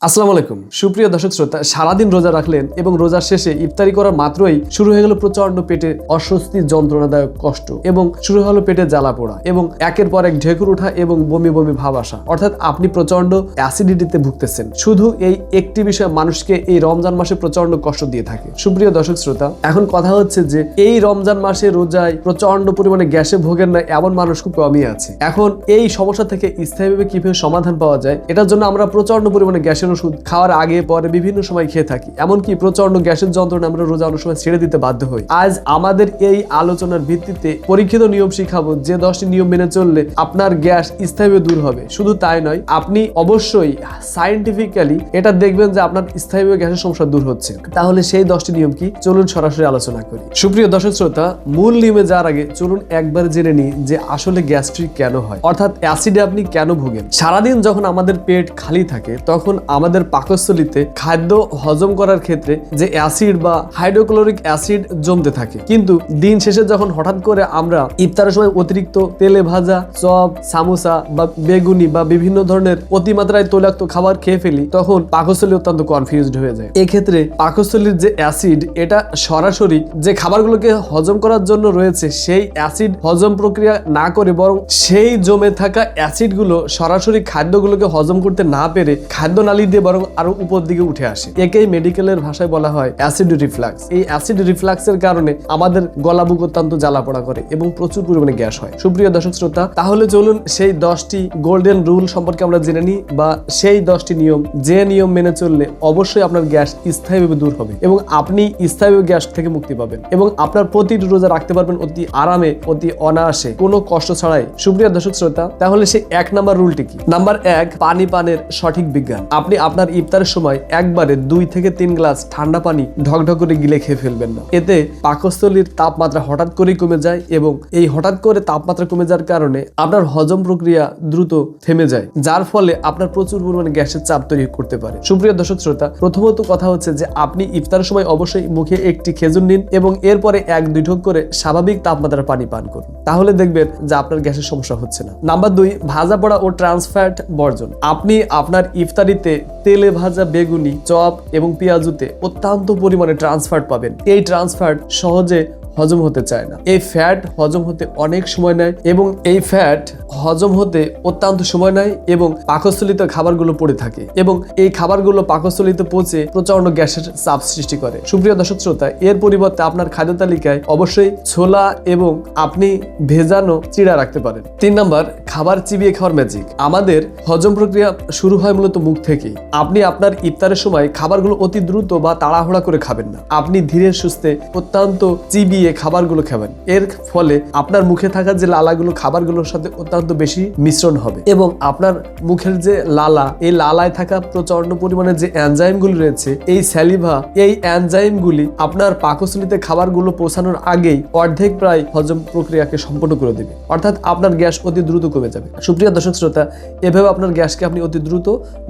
আসসালামু আলাইকুম সুপ্রিয় দর্শক শ্রোতা, সারাদিন রোজা রাখলেন এবং রোজার শেষে ইফতারি করার মাত্রই শুরু হয়ে গেল প্রচন্ড পেটে অস্বস্তি, যন্ত্রণাদায়ক কষ্ট এবং শুরু হলো পেটে জ্বালা পোড়া এবং একের পর এক ঢেকুর ওঠা এবং বমি বমি ভাব আসা, অর্থাৎ আপনি প্রচন্ড অ্যাসিডিটিতে ভুগতেছেন। শুধু এই একটি বিষয় মানুষকে এই রমজান মাসে প্রচন্ড কষ্ট দিয়ে থাকে। সুপ্রিয় দর্শক শ্রোতা, এখন কথা হচ্ছে যে এই রমজান মাসে রোজায় প্রচন্ড পরিমাণে গ্যাসে ভোগেন না এমন মানুষ খুব কমই আছে। এখন এই সমস্যা থেকে স্থায়ীভাবে কিভাবে সমাধান পাওয়া যায়, এটার জন্য আমরা প্রচন্ড পরিমাণে গ্যাসের ওষুধ খাওয়ার আগে পরে বিভিন্ন সময় খেয়ে থাকি। এমনকি প্রচন্ড গ্যাসের যন্ত্রণা আমরা রোজা অনেক সময় ছেড়ে দিতে বাধ্য হই। আজ আমাদের এই আলোচনার ভিত্তিতে পরীক্ষিত নিয়ম শিখাবো যে 10টি নিয়ম মেনে চললে আপনার গ্যাস স্থায়ীভাবে দূর হবে। শুধু তাই নয়, আপনি অবশ্যই সায়েন্টিফিক্যালি এটা দেখবেন যে আপনার স্থায়ীভাবে গ্যাসের সমস্যা দূর হচ্ছে। তাহলে সেই 10টি নিয়ম কি, চলুন সরাসরি আলোচনা করি। সুপ্রিয় দর্শক শ্রোতা, মূল নিয়মে যাওয়ার আগে চলুন একবার জেনে নিই যে আসলে গ্যাস্ট্রিক কেন হয়, অর্থাৎ অ্যাসিডে আপনি কেন ভোগেন। সারাদিন যখন আমাদের পেট খালি থাকে তখন আমাদের পাকস্থলীতে খাদ্য হজম করার ক্ষেত্রে যে অ্যাসিড বা হাইড্রোক্লোরিক অ্যাসিড জমতে থাকে, কিন্তু দিন শেষে যখন হঠাৎ করে আমরা ইফতারের সময় অতিরিক্ত তেলে ভাজা চপ, সামোসা বা বেগুনি বা বিভিন্ন ধরনের অতিমাত্রায় তৈলাক্ত খাবার খেয়ে ফেলি, তখন পাকস্থলী অত্যন্ত কনফিউজড হয়ে যায়। এক্ষেত্রে পাকস্থলীর যে অ্যাসিড, এটা সরাসরি যে খাবারগুলোকে হজম করার জন্য রয়েছে সেই অ্যাসিড হজম প্রক্রিয়া না করে বরং সেই জমে থাকা অ্যাসিডগুলো সরাসরি খাদ্যগুলোকে হজম করতে না পেরে খাদ্য নালী দিয়ে বরং আরো উপর দিকে উঠে আসে। একেই মেডিকেলের ভাষায় বলা হয় অ্যাসিড রিফ্লাক্স। এই অ্যাসিড রিফ্লাক্সের কারণে আমাদের গলা বুক অত্যন্ত জ্বালা পোড়া করে এবং প্রচুর পরিমাণে গ্যাস হয়। সুপ্রিয় দর্শক শ্রোতা, তাহলে চলুন সেই 10টি গোল্ডেন রুল সম্পর্কে আমরা জেনে নিই, বা সেই 10টি নিয়ম, যে নিয়ম মেনে চললে অবশ্যই আপনার গ্যাস স্থায়ীভাবে দূর হবে এবং আপনি স্থায়ীভাবে গ্যাস থেকে মুক্তি পাবেন এবং আপনার প্রতিটি রোজা রাখতে পারবেন অতি আরামে, অতি অনায়াসে, কোনো কষ্ট ছাড়াই। সুপ্রিয় দর্শক শ্রোতা, তাহলে সেই 1 নাম্বার রুলটি কি? নাম্বার 1, পানি পানের সঠিক বিজ্ঞান। আপনি আপনার ইফতারের সময় একবারে 2 থেকে 3 গ্লাস ঠান্ডা পানি ঢকঢক করে গিলে খেয়ে ফেলবেন না। এতে পাকস্থলীর তাপমাত্রা হঠাৎ করেই কমে যায় এবং এই হঠাৎ করে তাপমাত্রা কমে যাওয়ার কারণে আপনার হজম প্রক্রিয়া দ্রুত থেমে যায়, যার ফলে আপনার প্রচুর পরিমাণে গ্যাসের চাপ তৈরি করতে পারে। সুপ্রিয় দর্শক শ্রোতা, প্রথমত কথা হচ্ছে যে আপনি ইফতারের সময় অবশ্যই মুখে একটি খেজুর নিন এবং এরপরে 1-2 ঢোক করে স্বাভাবিক তাপমাত্রার পানি পান করুন। তাহলে দেখবেন যে আপনার গ্যাসের সমস্যা হচ্ছে না। নাম্বার 2, ভাজা পোড়া ও ট্রান্সফ্যাট বর্জন। আপনি আপনার ইফতারিতে তেলে ভাজা বেগুনি, চপ এবং পেঁয়াজুতে অত্যন্ত পরিমাণে ট্রান্সফ্যাট পাবেন। এই ট্রান্সফ্যাট সহজে হজম হতে চায় না। এই ফ্যাট হজম হতে অনেক সময় নেয় এবং এই ফ্যাট হজম হতে অত্যন্ত সময় নেয় এবং পাকস্থলীতে খাবারগুলো পড়ে থাকে এবং এই খাবারগুলো পাকস্থলীতে পৌঁছে প্রচন্ড গ্যাসের চাপ সৃষ্টি করে। সুপ্রিয় দর্শক শ্রোতা, এর পরিবর্তে আপনার খাদ্য তালিকায় অবশ্যই ছোলা এবং আপনি ভেজানো চিড়া রাখতে পারেন। 3 নাম্বার, খাবার চিবিয়ে খাওয়ার ম্যাজিক। আমাদের হজম প্রক্রিয়া শুরু হয় মূলত মুখ থেকেই। আপনি আপনার ইফতারের সময় খাবারগুলো অতি দ্রুত বা তাড়াহুড়া করে খাবেন না। আপনি ধীরে সুস্থে অত্যন্ত চিবিয়ে খাবারগুলো খাবেন। এর ফলে আপনার মুখে থাকা যে লালাগুলো খাবারগুলোর সাথে অত্যন্ত বেশি মিশ্রণ হবে এবং আপনার মুখের যে লালা, এই লালায় থাকা প্রচন্ড পরিমাণে যে এনজাইমগুলি রয়েছে, এই স্যালিভা, এই এনজাইমগুলি আপনার পাকস্থলীতে খাবারগুলো পৌঁছানোর আগেই অর্ধেক প্রায় হজম প্রক্রিয়াকে সম্পন্ন করে দেবে, অর্থাৎ আপনার গ্যাস অতি দ্রুত কমে যাবে। সুপ্রিয় দর্শক শ্রোতা, এভাবে আপনার গ্যাসকে আপনি অতি দ্রুত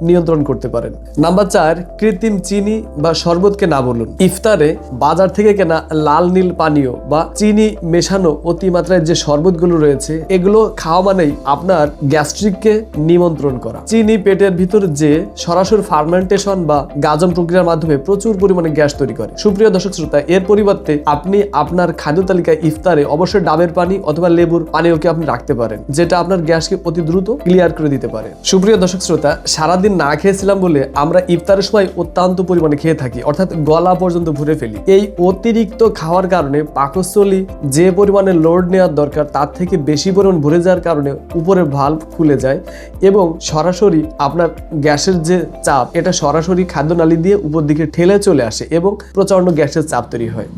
নিয়ন্ত্রণ করতে পারেন। নাম্বার 4, কৃত্রিম চিনি বা শরবতকে না বলুন। ইফতারে বাজার থেকে কেনা লাল নীল পানীয় বা চিনি মেশানো অতিমাত্রায় যে শরবতগুলো রয়েছে, এগুলো খাওয়া মানেই আপনার গ্যাস্ট্রিককে নিমন্ত্রণ করা। চিনি পেটের ভিতর যে সরাসরি ফার্মেন্টেশন বা গাজন প্রক্রিয়ার মাধ্যমে প্রচুর পরিমাণে গ্যাস তৈরি করে। সুপ্রিয় দর্শক শ্রোতা, এর পরিবর্তে আপনি আপনার খাদ্য তালিকায় ইফতারে অবশ্যই ডাবের পানি অথবা লেবুর পানীয়কে আপনি রাখতে পারেন, যেটা আপনার গ্যাসকে অতি দ্রুত ক্লিয়ার করে দিতে পারে। সুপ্রিয় দর্শক শ্রোতা, সারাদিন না খেয়েছিলাম বলে আমরা ইফতারের সময় অত্যন্ত পরিমাণে খেয়ে থাকি, অর্থাৎ গলা পর্যন্ত ভরে ফেলি। এই অতিরিক্ত খাওয়ার কারণে পাকস্থলী যে পরিমাণে লোড নেওয়ার দরকার তার থেকে বেশি পরিমাণ ভরে যাওয়ার কারণে উপরের ভালভ খুলে যায় এবং সরাসরি আপনার গ্যাসের যে চাপ, এটা সরাসরি খাদ্যনালী দিয়ে উপর দিকে ঠেলে চলে আসে এবং প্রচন্ড গ্যাসের চাপ তৈরি হয়।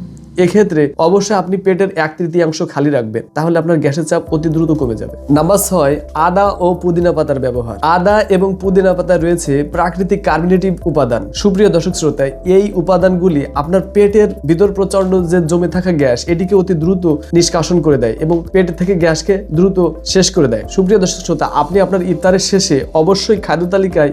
এক্ষেত্রে অবশ্যই আপনি পেটের 1/3 খালি রাখবেন, তাহলে আপনার গ্যাসের চাপ অতি দ্রুত কমে যাবে। নাম্বার 6, আদা ও পুদিনা পাতার ব্যবহার। আদা এবং পুদিনা পাতায় রয়েছে প্রাকৃতিক কার্বনেটিভ উপাদান। সুপ্রিয় দর্শক শ্রোতা, এই উপাদানগুলি আপনার পেটের ভিতর প্রচন্ড যে জমে থাকা গ্যাস, এটিকে অতি দ্রুত নিষ্কাশন করে দেয় এবং পেটের থেকে গ্যাসকে দ্রুত শেষ করে দেয়। সুপ্রিয় দর্শক শ্রোতা, আপনি আপনার ইফতারের শেষে অবশ্যই খাদ্য তালিকায়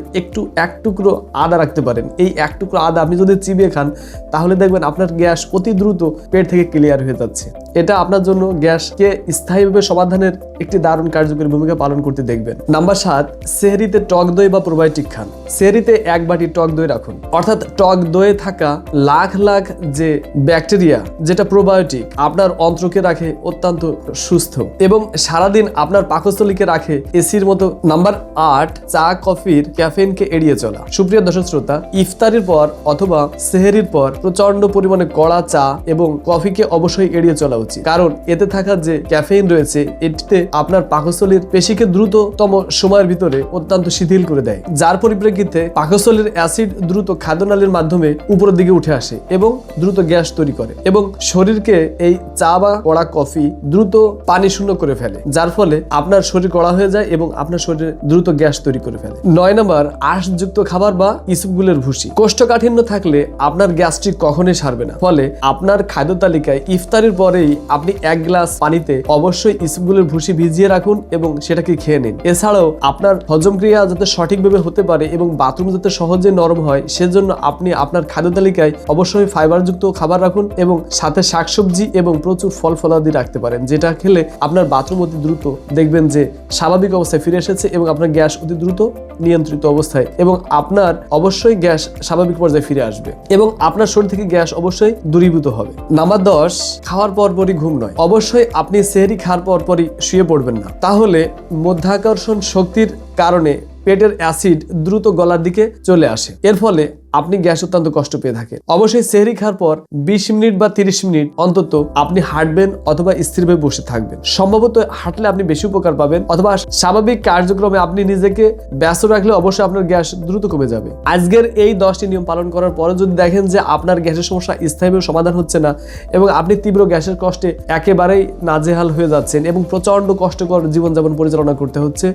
এক টুকরো আদা রাখতে পারেন। এই 1 টুকরো আদা আপনি যদি চিবিয়ে খান, তাহলে দেখবেন আপনার গ্যাস অতি দ্রুত পেট থেকে ক্লিয়ার হয়ে যাচ্ছে এটা আপনার জন্য গ্যাসকে স্থায়ীভাবে সমাধানের একটি দারুণ কার্যকরী ভূমিকা পালন করতে দেখবেন। নাম্বার 7, সেহরিতে টক দই বা প্রোবায়োটিক খান। সেহরিতে 1 বাটি টক দই রাখুন। অর্থাৎ টক দইয়ে থাকা লাখ লাখ যে ব্যাকটেরিয়া, যেটা প্রোবায়োটিক, আপনার অন্ত্রকে রাখে অত্যন্ত সুস্থ এবং সারাদিন আপনার পাকস্থলীকে রাখে এসির মতো। নাম্বার 8, চা কফির ক্যাফেইনকে এড়িয়ে চলা। সুপ্রিয় দর্শক শ্রোতা, ইফতারির পর অথবা সেহরির পর প্রচন্ড পরিমাণে কড়া চা এবং কফিকে অবশ্যই এড়িয়ে চলা উচিত, কারণ এতে থাকা যে ক্যাফেইন রয়েছে এটিতে আপনার পাকস্থলীর পেশিকে দ্রুততম সময়ের ভিতরে অত্যন্ত শিথিল করে দেয়, যার পরিপ্রেক্ষিতে পাকস্থলীর অ্যাসিড দ্রুত খাদ্যনালীর মাধ্যমে উপরের দিকে উঠে আসে এবং দ্রুত গ্যাস তৈরি করে এবং শরীরকে এই চা বা কড়া কফি দ্রুত পানি শূন্য করে ফেলে, যার ফলে আপনার শরীর কড়া হয়ে যায় এবং আপনার শরীরে দ্রুত গ্যাস তৈরি করে ফেলে। 9 নম্বর, আঁশযুক্ত খাবার বা ইসবগুলের ভুসি। কোষ্ঠকাঠিন্য থাকলে আপনার গ্যাস্ট্রিক কখনোই সারবে না, ফলে আপনার খাদ্য তালিকায় ইফতারের পরেই আপনি 1 গ্লাস পানিতে অবশ্যই ইসবগুলের ভুসি ভিজিয়ে রাখুন এবং সেটাকে খেয়ে নিন। এছাড়াও আপনার হজম ক্রিয়া যাতে সঠিকভাবে হতে পারে এবং বাথরুম যাতে সহজে নরম হয়, সেজন্য আপনি আপনার খাদ্য তালিকায় অবশ্যই ফাইবারযুক্ত খাবার রাখুন এবং সাথে শাকসবজি এবং প্রচুর ফল ফলাদি রাখতে পারেন, যেটা খেলে আপনার বাথরুম অতি দ্রুত দেখবেন যে স্বাভাবিক অবস্থায় ফিরে এসেছে এবং আপনার গ্যাস অতি দ্রুত নিয়ন্ত্রিত অবস্থায় এবং আপনার অবশ্যই গ্যাস স্বাভাবিক পর্যায়ে ফিরে আসবে এবং আপনার শরীর থেকে গ্যাস অবশ্যই দূরীভূত হবে। নাম্বার 10, খাওয়ার পরপরই ঘুম নয়। অবশ্যই আপনি সেহরি খাওয়ার পরপরই শুয়ে পড়বেন না, তাহলে মধ্যাকর্ষণ শক্তির কারণে পেটের অ্যাসিড দ্রুত গলার দিকে চলে আসে, এর ফলে আপনি গ্যাস অত্যন্ত কষ্ট পেয়ে থাকেন। অবশ্যই সেহরি খাওয়ার পর 20 মিনিট বা 30 মিনিট অন্তত আপনি হাঁটবেন অথবা স্থিরভাবে বসে থাকবেন। সম্ভবত হাঁটলে আপনি বেশি উপকার পাবেন অথবা স্বাভাবিক কার্যক্রমে আপনি নিজেকে ব্যস্ত রাখলে অবশ্যই আপনার গ্যাস দ্রুত কমে যাবে। আজকের এই 10টি নিয়ম পালন করার পরে যদি দেখেন যে আপনার গ্যাসের সমস্যা স্থায়ীভাবে সমাধান হচ্ছে না এবং আপনি তীব্র গ্যাসের কষ্টে একেবারেই নাজেহাল হয়ে যাচ্ছেন এবং প্রচন্ড কষ্টকর জীবনযাপন পরিচালনা করতে হচ্ছে,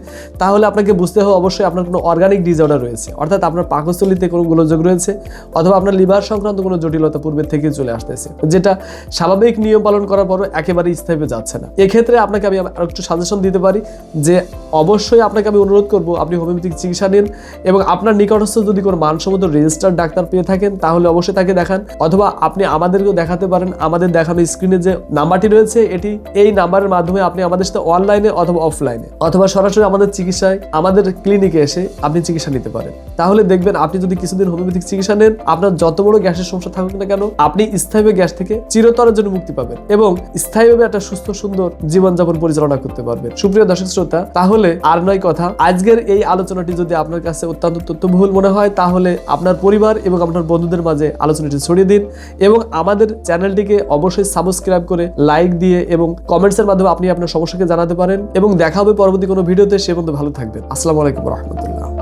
তাহলে আপনাকে বুঝতে হবে অবশ্যই আপনার কোনো অর্গানিক ডিসঅর্ডার রয়েছে, অর্থাৎ আপনার পাকস্থলীতে কোনো গোলযোগ রয়েছে অথবা আপনার লিভার সংক্রান্ত কোনো জটিলতা পূর্বে থেকে চলে আসতেছে, যেটা স্বাভাবিক নিয়ম পালন করার পরও একেবারেই স্থায়ী যাচ্ছে না। এক্ষেত্রে আপনাকে আমি আরেকটু সাজেশন দিতে পারি যে অবশ্যই আপনাকে আমি অনুরোধ করব আপনি হোমিওপ্যাথিক চিকিৎসা নিন এবং আপনার নিকটস্থ যদি কোনো মানসম্মত রেজিস্টার্ড ডাক্তার পেয়ে থাকেন তাহলে অবশ্যই তাকে দেখান, অথবা আপনি আমাদেরকেও দেখাতে পারেন। আমাদের দেখানো স্ক্রিনে যে নাম্বারটি রয়েছে এটি এই নাম্বারের মাধ্যমে আপনি আমাদের সাথে অনলাইনে অথবা অফলাইনে অথবা সরাসরি আমাদের চিকিৎসায় আমাদের ক্লিনিকে এসে আপনি চিকিৎসা নিতে পারেন। তাহলে দেখবেন আপনি যদি কিছুদিন হোমিওপ্যাথিক চিকিৎসা নেন, আপনার যত বড় গ্যাসের সমস্যা থাকুক না কেন আপনি স্থায়ীভাবে গ্যাস থেকে চিরতরের জন্য মুক্তি পাবেন এবং স্থায়ীভাবে একটা সুস্থ সুন্দর জীবনযাপন পরিচালনা করতে পারবেন। সুপ্রিয় দর্শক শ্রোতা, তাহলে আর নয় কথা, আজকের এই আলোচনাটি যদি আপনার কাছে অত্যন্ত তথ্যবহুল মনে হয় তাহলে আপনার পরিবার এবং আপনার বন্ধুদের মাঝে আলোচনাটি ছড়িয়ে দিন এবং আমাদের চ্যানেলটিকে অবশ্যই সাবস্ক্রাইব করে লাইক দিয়ে এবং কমেন্টসের মাধ্যমে আপনি আপনার সমস্যাকে জানাতে পারেন এবং দেখা হবে পরবর্তী কোনো ভিডিওতে। সে পর্যন্ত ভালো থাকবেন। আসসালামু আলাইকুম ওয়া রাহমাতুল্লাহ।